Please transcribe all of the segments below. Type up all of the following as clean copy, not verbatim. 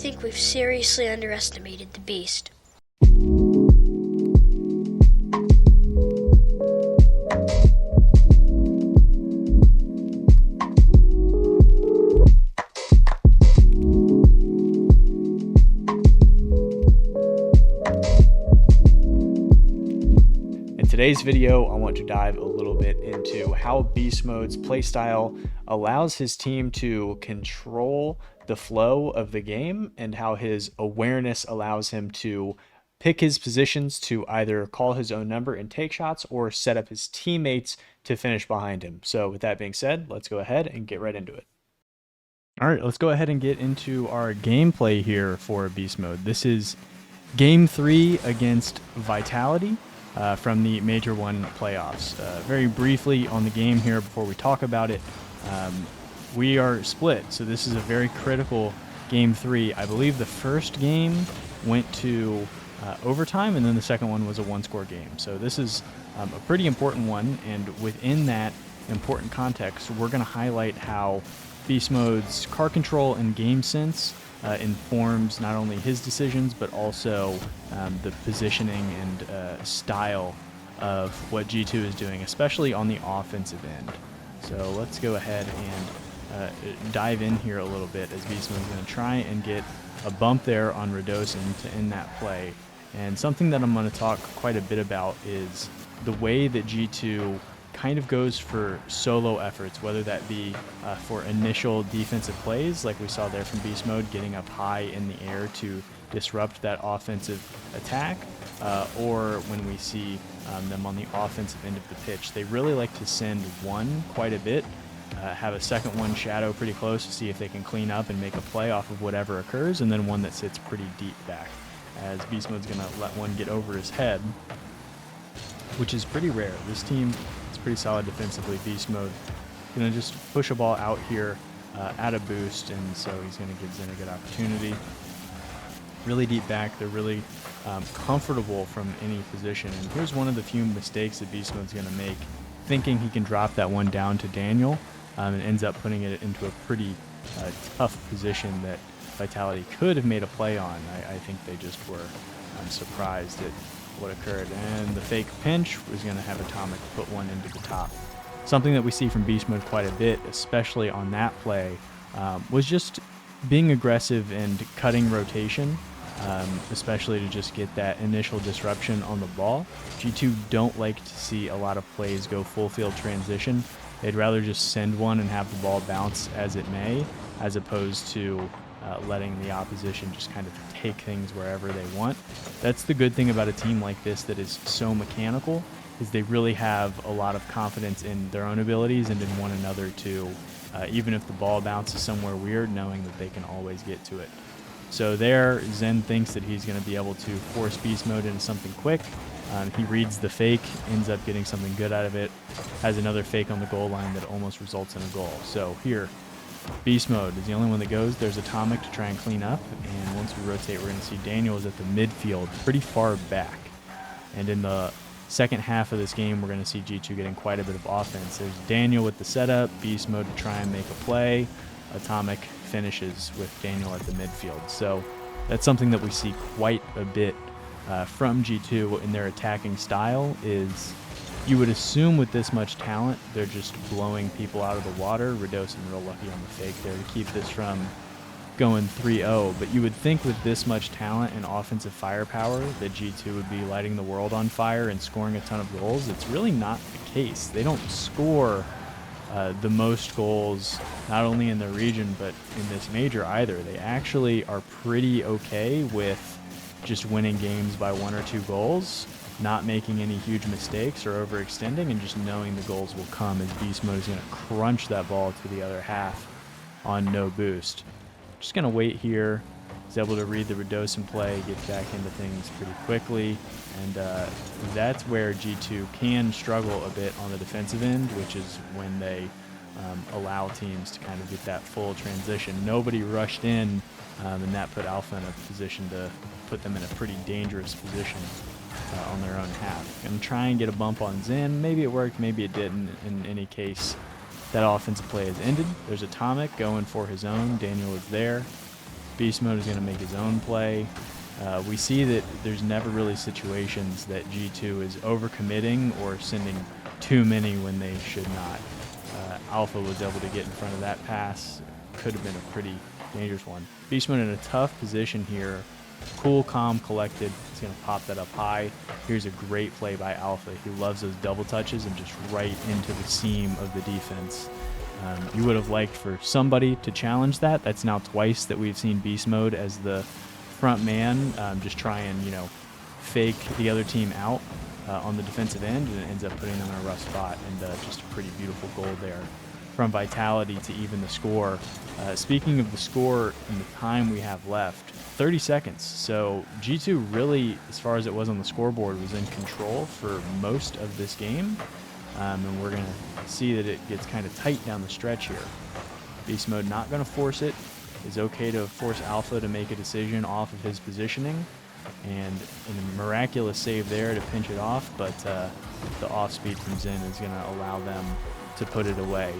think we've seriously underestimated the Beast. In today's video, I want to dive a little bit into how Beastmode's playstyle allows his team to control the flow of the game and how his awareness allows him to pick his positions to either call his own number and take shots or set up his teammates to finish behind him. So with that being said, let's go ahead and get right into it. All right, let's go ahead and get into our gameplay here for Beast Mode. This is Game 3 against Vitality from the Major 1 playoffs. Very briefly on the game here before we talk about it, we are split, so this is a very critical Game 3. I believe the first game went to overtime, and then the second one was a one-score game. So this is a pretty important one, and within that important context, we're going to highlight how Beast Mode's car control and game sense informs not only his decisions, but also the positioning and style of what G2 is doing, especially on the offensive end. So let's go ahead and dive in here a little bit, as Beast Mode is going to try and get a bump there on Radosin to end that play. And something that I'm going to talk quite a bit about is the way that G2 kind of goes for solo efforts, whether that be for initial defensive plays like we saw there from Beast Mode, getting up high in the air to disrupt that offensive attack, or when we see them on the offensive end of the pitch. They really like to send one quite a bit, have a second one shadow pretty close to see if they can clean up and make a play off of whatever occurs, and then one that sits pretty deep back, as Beast Mode's going to let one get over his head, which is pretty rare. This team is pretty solid defensively. Beast Mode going to just push a ball out here at a boost, and so he's going to give Zen a good opportunity. Really deep back. They're really comfortable from any position, and here's one of the few mistakes that Beast Mode's going to make, thinking he can drop that one down to Daniel, and ends up putting it into a pretty tough position that Vitality could have made a play on. I think they just were surprised at what occurred, and the fake pinch was going to have Atomic put one into the top. Something that we see from Beast Mode quite a bit, especially on that play, was just being aggressive and cutting rotation, especially to just get that initial disruption on the ball. G2 don't like to see a lot of plays go full field transition. They'd rather just send one and have the ball bounce as it may, as opposed to letting the opposition just kind of take things wherever they want. That's the good thing about a team like this that is so mechanical, is they really have a lot of confidence in their own abilities and in one another too, even if the ball bounces somewhere weird, knowing that they can always get to it. So there, Zen thinks that he's going to be able to force Beast Mode into something quick. He reads the fake, ends up getting something good out of it, has another fake on the goal line that almost results in a goal. So here, Beast Mode is the only one that goes. There's Atomic to try and clean up, and once we rotate, we're going to see Daniel is at the midfield, pretty far back. And in the second half of this game, we're going to see G2 getting quite a bit of offense. There's Daniel with the setup, Beast Mode to try and make a play. Atomic finishes with Daniel at the midfield. So that's something that we see quite a bit from G2 in their attacking style. Is you would assume with this much talent, they're just blowing people out of the water. Radosin real lucky on the fake there to keep this from going 3-0. But you would think with this much talent and offensive firepower that G2 would be lighting the world on fire and scoring a ton of goals. It's really not the case. They don't score the most goals, not only in the region, but in this major either. They actually are pretty okay with just winning games by 1 or 2 goals, not making any huge mistakes or overextending, and just knowing the goals will come, as Beast Mode is going to crunch that ball to the other half on no boost. Just going to wait here. He's able to read the Radosin play, get back into things pretty quickly, and that's where G2 can struggle a bit on the defensive end, which is when they allow teams to kind of get that full transition. Nobody rushed in, and that put Alpha in a position to put them in a pretty dangerous position on their own half. Gonna try and get a bump on Zen. Maybe it worked, maybe it didn't. In any case, that offensive play has ended. There's Atomic going for his own. Daniel is there. Beastmode is going to make his own play. We see that there's never really situations that G2 is overcommitting or sending too many when they should not. Alpha was able to get in front of that pass. Could have been a pretty dangerous one. Beastmode in a tough position here. Cool, calm, collected. He's going to pop that up high. Here's a great play by Alpha. He loves those double touches and just right into the seam of the defense. You would have liked for somebody to challenge that. That's now twice that we've seen Beastmode as the front man just try and, fake the other team out on the defensive end, and it ends up putting them in a rough spot. And just a pretty beautiful goal there from Vitality to even the score. Speaking of the score and the time we have left, 30 seconds. So G2 really, as far as it was on the scoreboard, was in control for most of this game. And we're going to see that it gets kind of tight down the stretch here. Beastmode not going to force it. It's okay to force Alpha to make a decision off of his positioning. And a miraculous save there to pinch it off, but the off speed from Zen is going to allow them to put it away.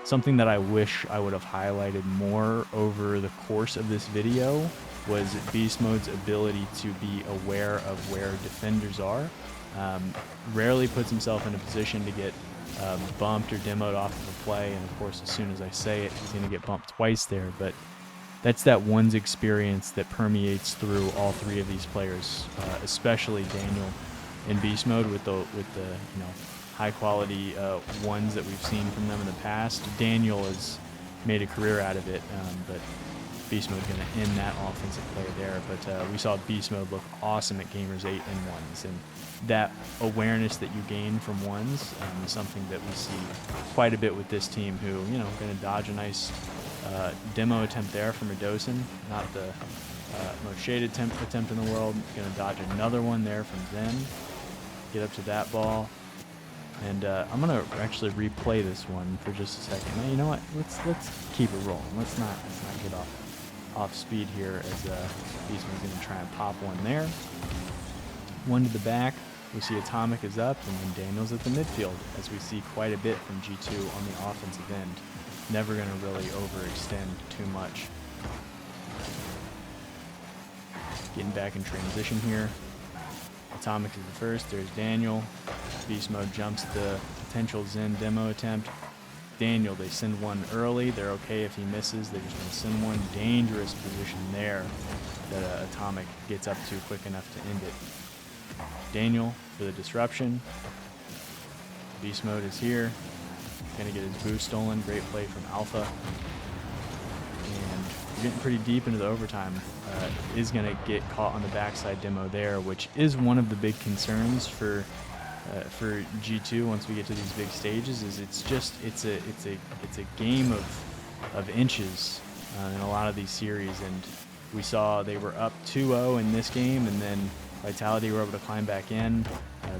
Something that I wish I would have highlighted more over the course of this video was Beastmode's ability to be aware of where defenders are. Rarely puts himself in a position to get bumped or demoed off of a play, and of course as soon as I say it, he's going to get bumped twice there, but that's that one's experience that permeates through all three of these players, especially Daniel in Beastmode with the high quality ones that we've seen from them in the past. Daniel has made a career out of it, but Beastmode going to end that offensive play there. But we saw Beastmode look awesome at Gamers 8 and ones, and that awareness that you gain from ones is something that we see quite a bit with this team, who going to dodge a nice demo attempt there from Redosin, not the most shaded attempt in the world. Going to dodge another one there from Zen. Get up to that ball. And I'm going to actually replay this one for just a second. Now, you know what? Let's keep it rolling. Let's not get off speed here, as Beastman's going to try and pop one there. One to the back. We see Atomic is up, and then Daniel's at the midfield, as we see quite a bit from G2 on the offensive end. Never going to really overextend too much. Getting back in transition here. Atomic is the first. There's Daniel. Beastmode jumps the potential Zen demo attempt. Daniel, they send one early. They're okay if he misses. They're just going to send one. Dangerous position there that Atomic gets up to quick enough to end it. Daniel for the disruption. Beastmode is here. Going to get his boost stolen. Great play from Alpha. And we're getting pretty deep into the overtime. Is going to get caught on the backside demo there, which is one of the big concerns for G2 once we get to these big stages. Is it's a game of inches in a lot of these series, and we saw they were up 2-0 in this game, and then Vitality were able to climb back in.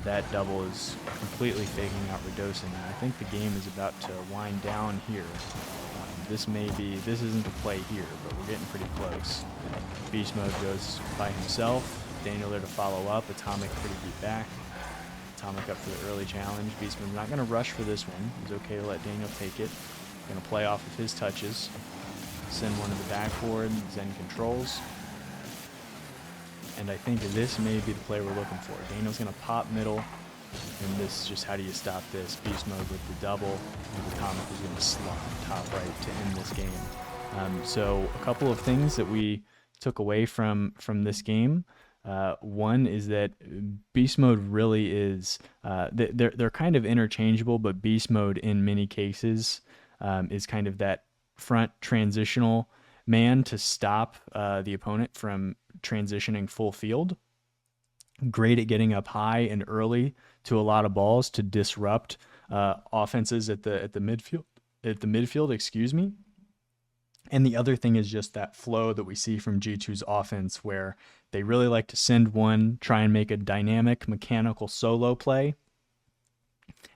That double is completely faking out Redosin. I think the game is about to wind down here. This isn't the play here, but we're getting pretty close. Beastmode goes by himself. Daniel there to follow up. Atomic pretty deep back. Atomic up for the early challenge. Beastmode's not going to rush for this one. He's okay to let Daniel take it. Going to play off of his touches. Send one to the backboard. Zen controls. And I think this may be the play we're looking for. Daniel's going to pop middle. And this is just, how do you stop this? Beastmode with the double. And Atomic is going to slot top right to end this game. So a couple of things that we took away from this game. One is that Beastmode really is, they're kind of interchangeable, but Beastmode in many cases is kind of that front transitional man to stop the opponent from transitioning full field. Great at getting up high and early to a lot of balls to disrupt offenses at the midfield. Excuse me. And the other thing is just that flow that we see from G2's offense, where they really like to send one, try and make a dynamic mechanical solo play,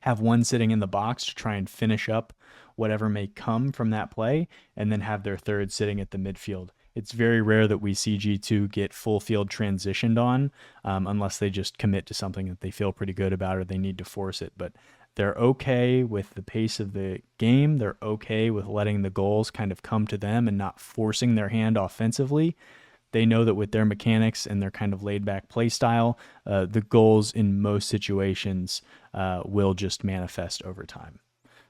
have one sitting in the box to try and finish up whatever may come from that play, and then have their third sitting at the midfield. It's very rare that we see G2 get full field transitioned on, unless they just commit to something that they feel pretty good about or they need to force it. But They're okay with the pace of the game. They're okay with letting the goals kind of come to them and not forcing their hand offensively. They know that with their mechanics and their kind of laid-back play style, the goals in most situations will just manifest over time.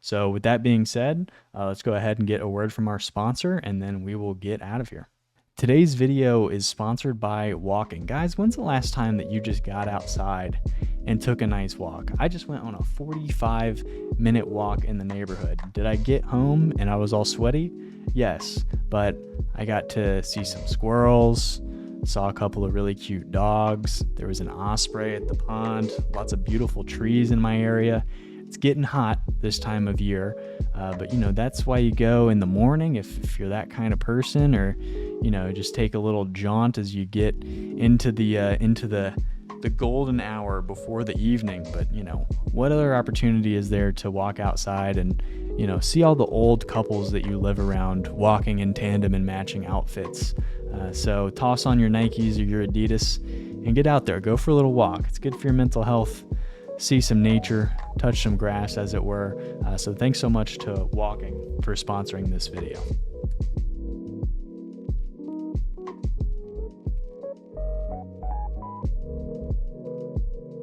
So with that being said, let's go ahead and get a word from our sponsor, and then we will get out of here. Today's video is sponsored by walking. Guys, when's the last time that you just got outside and took a nice walk? I just went on a 45-minute walk in the neighborhood. Did I get home and I was all sweaty? Yes, but I got to see some squirrels, saw a couple of really cute dogs. There was an osprey at the pond, lots of beautiful trees in my area. It's getting hot this time of year, but that's why you go in the morning if you're that kind of person, or just take a little jaunt as you get into the golden hour before the evening. But what other opportunity is there to walk outside and see all the old couples that you live around walking in tandem and matching outfits? So toss on your Nikes or your Adidas and get out there. Go for a little walk. It's good for your mental health. See some nature, touch some grass, as it were. So thanks so much to Walking for sponsoring this video.